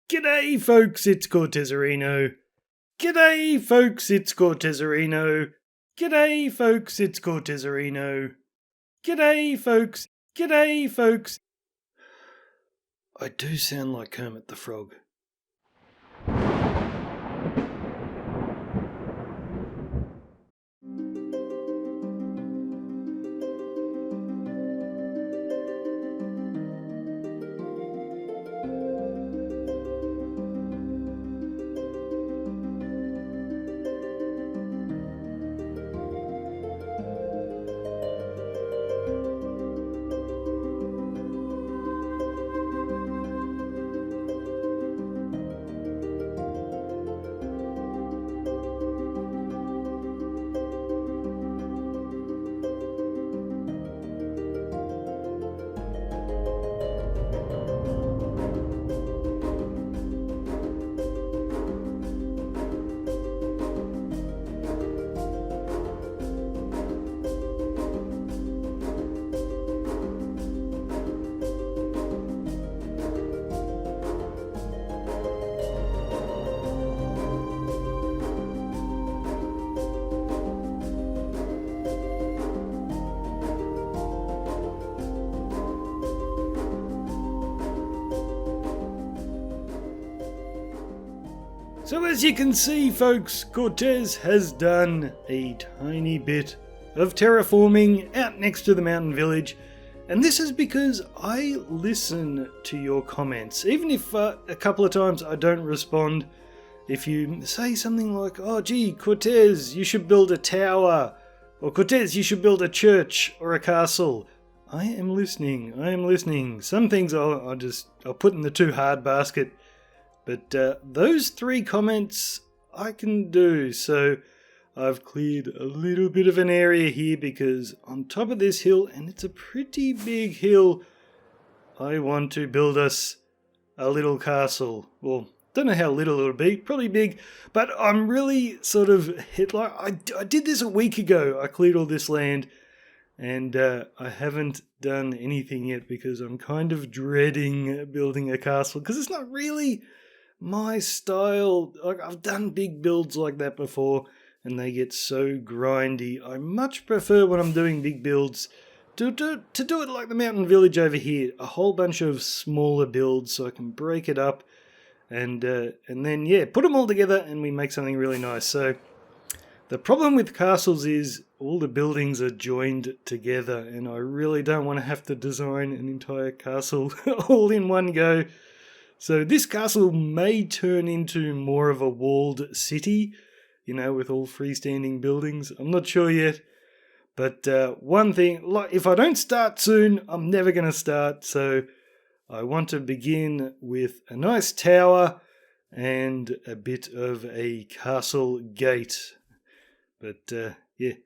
G'day folks, it's Cortezerino. G'day folks, it's Cortezerino. G'day folks, it's Cortezerino. G'day folks, g'day folks. I do sound like Kermit the Frog. So as you can see, folks, Cortez has done a tiny bit of terraforming out next to the mountain village, and this is because I listen to your comments. Even if a couple of times I don't respond, if you say something like, oh gee, Cortez, you should build a tower, or Cortez, you should build a church or a castle, I am listening. Some things I'll put in the too hard basket. But those 3 comments I can do, so I've cleared a little bit of an area here because on top of this hill, and it's a pretty big hill, I want to build us a little castle. Well, don't know how little it'll be, probably big, but I'm really sort of I did this a week ago. I cleared all this land, and I haven't done anything yet because I'm kind of dreading building a castle because it's not really my style. Like, I've done big builds like that before and they get so grindy. I much prefer when I'm doing big builds to do it like the mountain village over here, a whole bunch of smaller builds so I can break it up and then put them all together and we make something really nice. So the problem with castles is all the buildings are joined together and I really don't want to have to design an entire castle all in one go. So this castle may turn into more of a walled city, with all freestanding buildings. I'm not sure yet. But one thing, like, if I don't start soon, I'm never going to start. So I want to begin with a nice tower and a bit of a castle gate. But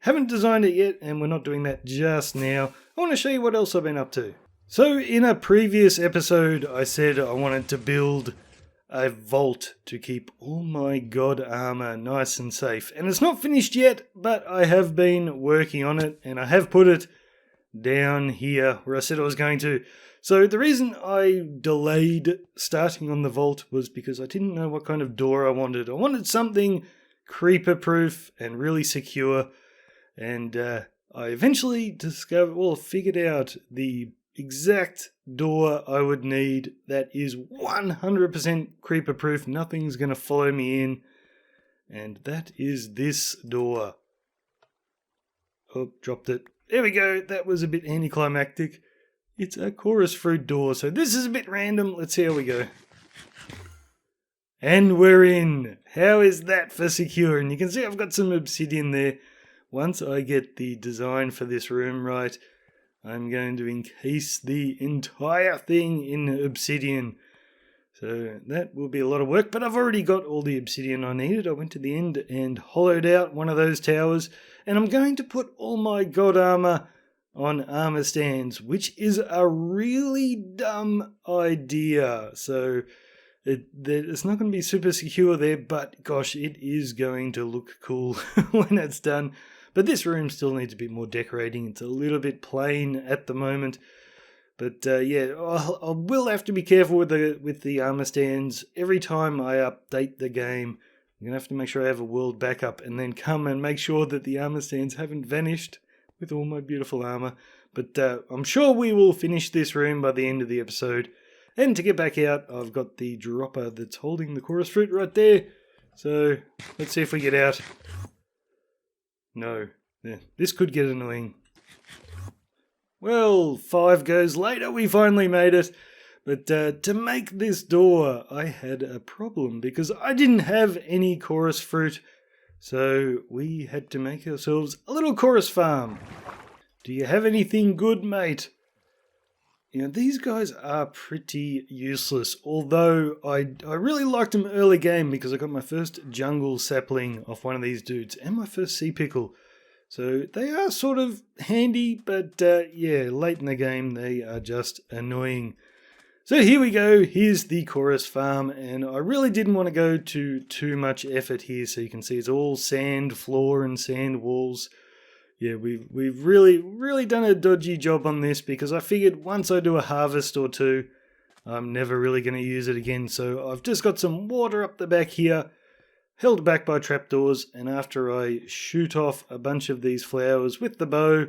haven't designed it yet, and we're not doing that just now. I want to show you what else I've been up to. So in a previous episode, I said I wanted to build a vault to keep all my god armor nice and safe. And it's not finished yet, but I have been working on it, and I have put it down here where I said I was going to. So the reason I delayed starting on the vault was because I didn't know what kind of door I wanted. I wanted something creeper-proof and really secure, and I eventually figured out the exact door I would need that is 100% creeper proof. Nothing's going to follow me in. And that is this door. Oh, dropped it. There we go. That was a bit anticlimactic. It's a chorus fruit door. So this is a bit random. Let's see how we go. And we're in. How is that for secure? And you can see I've got some obsidian there. Once I get the design for this room right, I'm going to encase the entire thing in obsidian. So that will be a lot of work, but I've already got all the obsidian I needed. I went to the end and hollowed out one of those towers, and I'm going to put all my god armor on armor stands, which is a really dumb idea. So it's not going to be super secure there, but gosh, it is going to look cool when it's done. But this room still needs a bit more decorating. It's a little bit plain at the moment. But yeah, I will have to be careful with the armor stands. Every time I update the game, I'm going to have to make sure I have a world backup and then come and make sure that the armor stands haven't vanished with all my beautiful armor. But I'm sure we will finish this room by the end of the episode. And to get back out, I've got the dropper that's holding the chorus fruit right there. So let's see if we get out. No, yeah, this could get annoying. Well, 5 goes later, we finally made it. But to make this door, I had a problem because I didn't have any chorus fruit. So we had to make ourselves a little chorus farm. Do you have anything good, mate? You know, these guys are pretty useless, although I really liked them early game because I got my first jungle sapling off one of these dudes and my first sea pickle. So they are sort of handy, but yeah, late in the game they are just annoying. So here we go, here's the chorus farm, and I really didn't want to go to too much effort here, so you can see it's all sand floor and sand walls. Yeah, we've really done a dodgy job on this because I figured once I do a harvest or two, I'm never really going to use it again. So I've just got some water up the back here, held back by trapdoors, and after I shoot off a bunch of these flowers with the bow,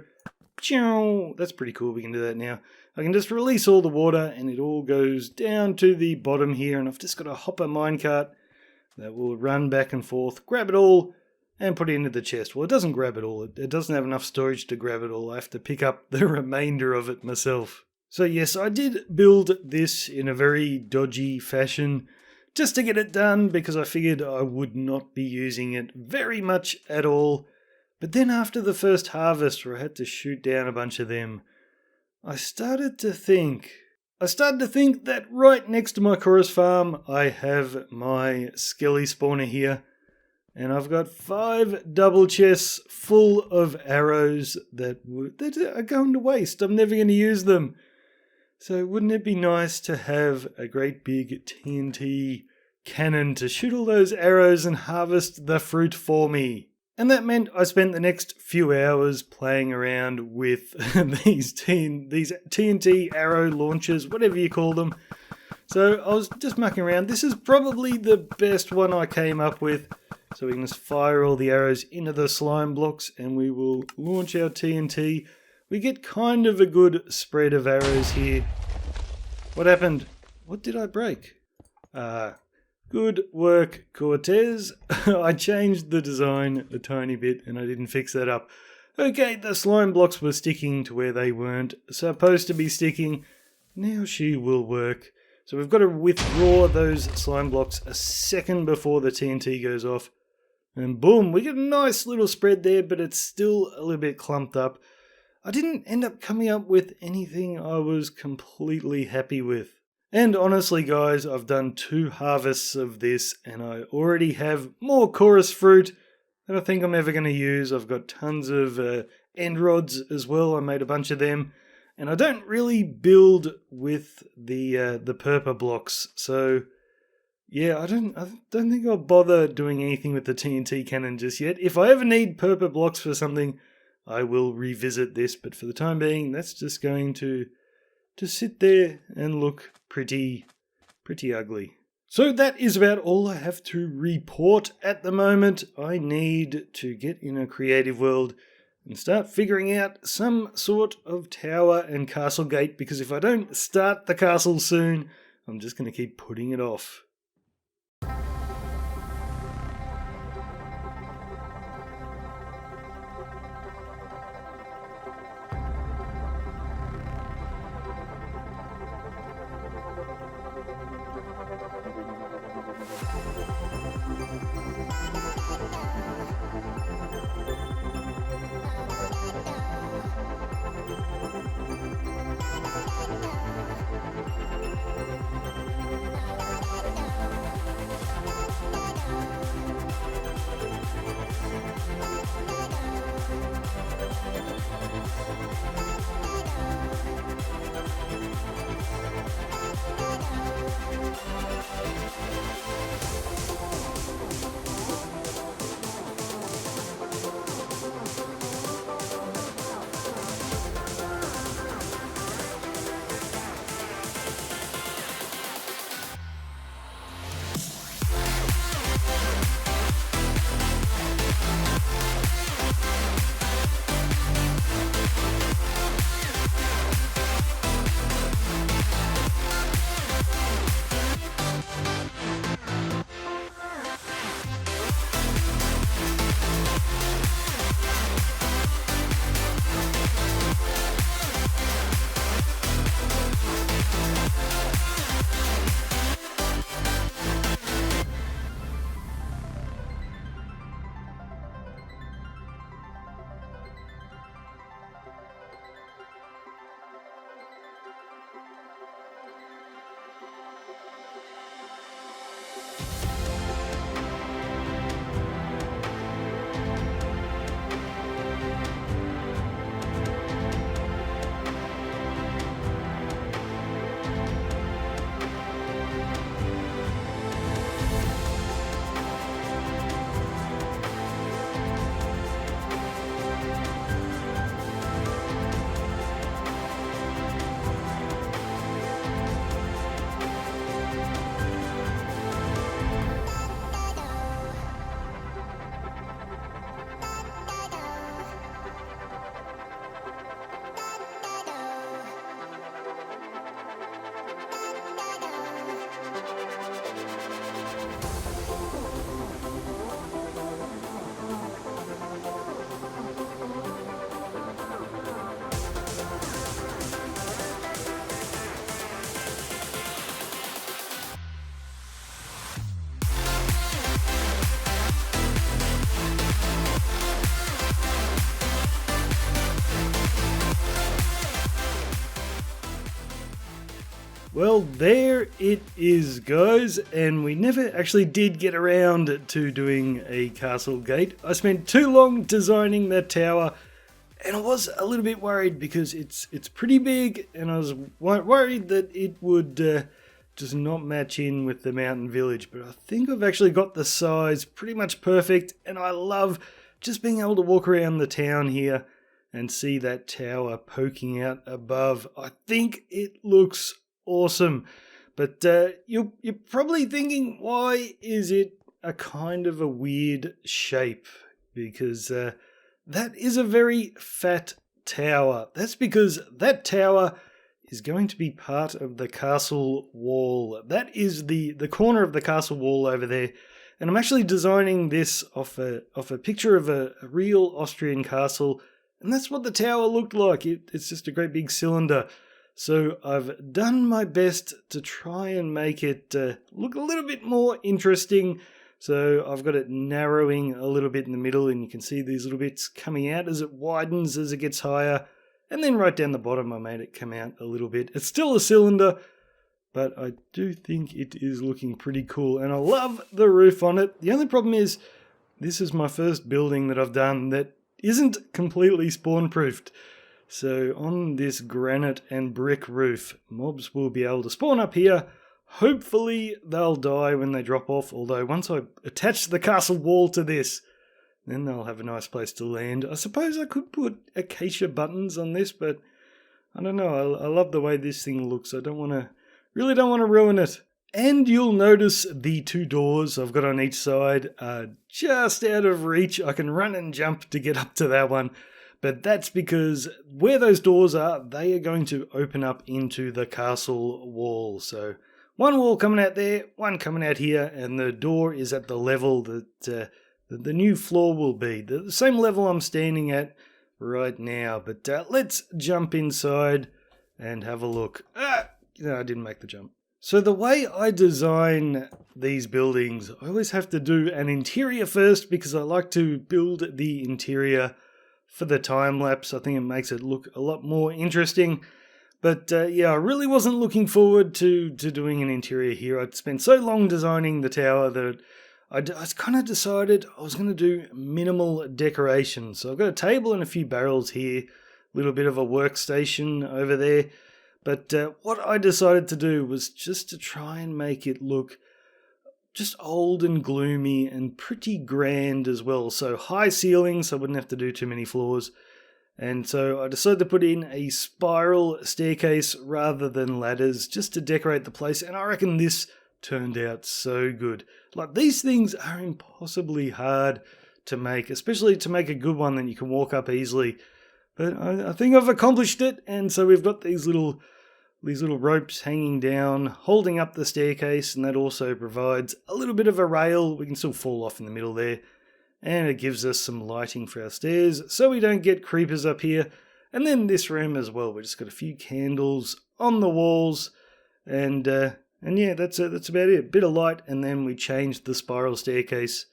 that's pretty cool, we can do that now. I can just release all the water and it all goes down to the bottom here, and I've just got a hopper minecart that will run back and forth, grab it all, and put it into the chest. Well, it doesn't grab it all. It doesn't have enough storage to grab it all. I have to pick up the remainder of it myself. So yes, I did build this in a very dodgy fashion just to get it done because I figured I would not be using it very much at all. But then after the first harvest where I had to shoot down a bunch of them, I started to think that right next to my chorus farm, I have my skelly spawner here. And I've got 5 double chests full of arrows that are going to waste. I'm never going to use them. So wouldn't it be nice to have a great big TNT cannon to shoot all those arrows and harvest the fruit for me? And that meant I spent the next few hours playing around with these TNT arrow launchers, whatever you call them. So I was just mucking around. This is probably the best one I came up with. So we can just fire all the arrows into the slime blocks and we will launch our TNT. We get kind of a good spread of arrows here. What happened? What did I break? Good work, Cortez. I changed the design a tiny bit and I didn't fix that up. Okay, the slime blocks were sticking to where they weren't supposed to be sticking. Now she will work. So we've got to withdraw those slime blocks a second before the TNT goes off. And boom, we get a nice little spread there, but it's still a little bit clumped up. I didn't end up coming up with anything I was completely happy with. And honestly, guys, I've done 2 harvests of this, and I already have more chorus fruit than I think I'm ever going to use. I've got tons of end rods as well. I made a bunch of them. And I don't really build with the purple blocks, so yeah, I don't think I'll bother doing anything with the TNT cannon just yet. If I ever need purple blocks for something, I will revisit this. But for the time being, that's just going to sit there and look pretty ugly. So that is about all I have to report at the moment. I need to get in a creative world and start figuring out some sort of tower and castle gate, because if I don't start the castle soon, I'm just going to keep putting it off. Well, there it is, guys, and we never actually did get around to doing a castle gate. I spent too long designing that tower, and I was a little bit worried because it's pretty big, and I was worried that it would just not match in with the mountain village. But I think I've actually got the size pretty much perfect, and I love just being able to walk around the town here and see that tower poking out above. I think it looks awesome. But you're probably thinking, why is it a kind of a weird shape? Because that is a very fat tower. That's because that tower is going to be part of the castle wall. That is the corner of the castle wall over there. And I'm actually designing this off a picture of a real Austrian castle. And that's what the tower looked like. It's just a great big cylinder. So I've done my best to try and make it look a little bit more interesting. So I've got it narrowing a little bit in the middle, and you can see these little bits coming out as it widens, as it gets higher. And then right down the bottom I made it come out a little bit. It's still a cylinder, but I do think it is looking pretty cool. And I love the roof on it. The only problem is, this is my first building that I've done that isn't completely spawn-proofed. So on this granite and brick roof, mobs will be able to spawn up here. Hopefully they'll die when they drop off, although once I attach the castle wall to this, then they'll have a nice place to land. I suppose I could put acacia buttons on this, but I don't know. I love the way this thing looks. I really don't want to ruin it. And you'll notice the two doors I've got on each side are just out of reach. I can run and jump to get up to that one. But that's because where those doors are, they are going to open up into the castle wall. So one wall coming out there, one coming out here, and the door is at the level that the new floor will be. The same level I'm standing at right now. But let's jump inside and have a look. I didn't make the jump. So the way I design these buildings, I always have to do an interior first because I like to build the interior for the time-lapse. I think it makes it look a lot more interesting. But yeah, I really wasn't looking forward to doing an interior here. I'd spent so long designing the tower that I kind of decided I was going to do minimal decoration. So I've got a table and a few barrels here, a little bit of a workstation over there. But what I decided to do was just to try and make it look just old and gloomy and pretty grand as well. So high ceilings, so I wouldn't have to do too many floors. And so I decided to put in a spiral staircase rather than ladders just to decorate the place. And I reckon this turned out so good. Like, these things are impossibly hard to make, especially to make a good one that you can walk up easily. But I think I've accomplished it. And so we've got these little ropes hanging down, holding up the staircase, and that also provides a little bit of a rail. We can still fall off in the middle there. And it gives us some lighting for our stairs, so we don't get creepers up here. And then this room as well, we've just got a few candles on the walls. And yeah, that's about it. A bit of light, and then we changed the spiral staircase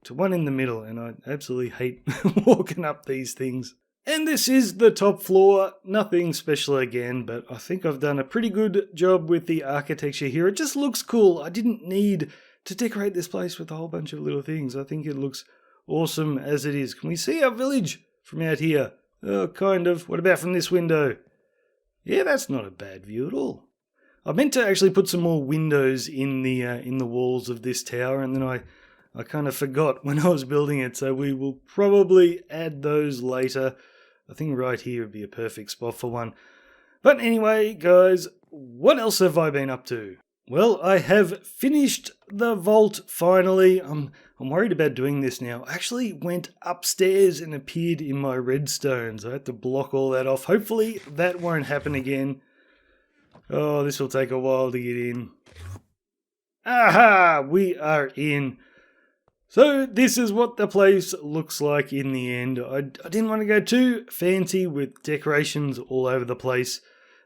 to one in the middle. And I absolutely hate walking up these things. And this is the top floor, nothing special again, but I think I've done a pretty good job with the architecture here. It just looks cool. I didn't need to decorate this place with a whole bunch of little things. I think it looks awesome as it is. Can we see our village from out here? Oh, kind of. What about from this window? Yeah, that's not a bad view at all. I meant to actually put some more windows in the walls of this tower, and then I kind of forgot when I was building it, so we will probably add those later. I think right here would be a perfect spot for one. But anyway, guys, what else have I been up to? Well, I have finished the vault finally. I'm worried about doing this now. I actually went upstairs and appeared in my redstones. I had to block all that off. Hopefully that won't happen again. Oh, this will take a while to get in. Aha! We are in. So this is what the place looks like in the end. I didn't want to go too fancy with decorations all over the place,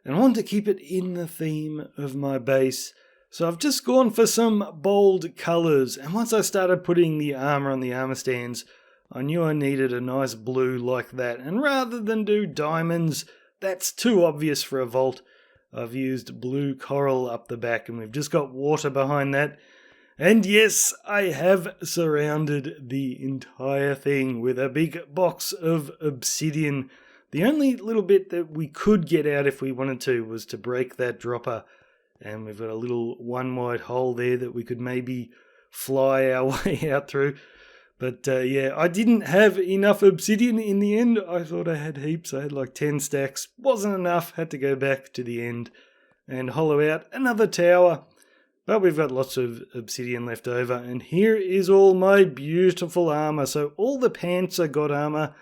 and I wanted to keep it in the theme of my base. So I've just gone for some bold colours, and once I started putting the armour on the armour stands, I knew I needed a nice blue like that. And rather than do diamonds, that's too obvious for a vault, I've used blue coral up the back, and we've just got water behind that. And yes, I have surrounded the entire thing with a big box of obsidian. The only little bit that we could get out if we wanted to was to break that dropper. And we've got a little one wide hole there that we could maybe fly our way out through. But yeah, I didn't have enough obsidian in the end. I thought I had heaps. I had like 10 stacks. Wasn't enough. Had to go back to the end and hollow out another tower. But we've got lots of obsidian left over. And here is all my beautiful armor. So all the pants are god armor.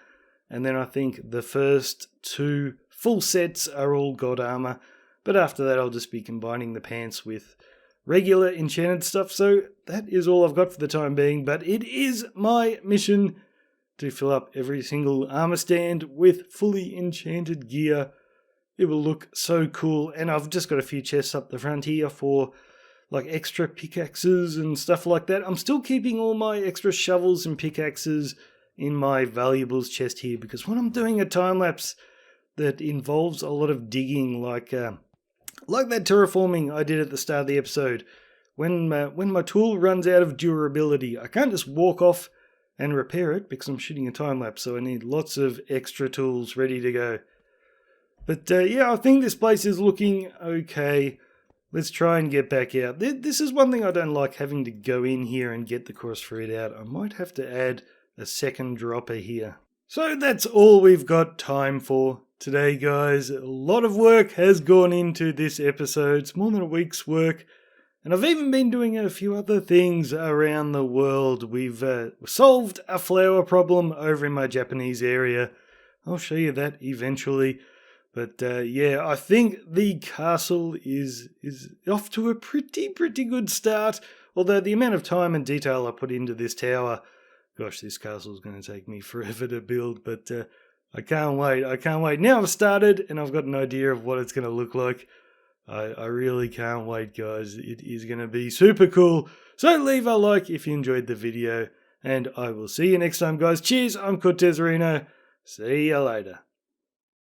And then I think the first 2 full sets are all god armor. But after that, I'll just be combining the pants with regular enchanted stuff. So that is all I've got for the time being. But it is my mission to fill up every single armor stand with fully enchanted gear. It will look so cool. And I've just got a few chests up the front here for like extra pickaxes and stuff like that. I'm still keeping all my extra shovels and pickaxes in my valuables chest here, because when I'm doing a time-lapse that involves a lot of digging, like that terraforming I did at the start of the episode, when my tool runs out of durability, I can't just walk off and repair it because I'm shooting a time-lapse, so I need lots of extra tools ready to go. But yeah, I think this place is looking okay. Let's try and get back out. This is one thing I don't like, having to go in here and get the course fruit out. I might have to add a second dropper here. So that's all we've got time for today, guys. A lot of work has gone into this episode. It's more than a week's work. And I've even been doing a few other things around the world. We've solved a flower problem over in my Japanese area. I'll show you that eventually. But yeah, I think the castle is off to a pretty good start. Although the amount of time and detail I put into this tower, gosh, this castle is going to take me forever to build. But I can't wait. Now I've started and I've got an idea of what it's going to look like. I really can't wait, guys. It is going to be super cool. So leave a like if you enjoyed the video. And I will see you next time, guys. Cheers, I'm Cortezerino. See you later.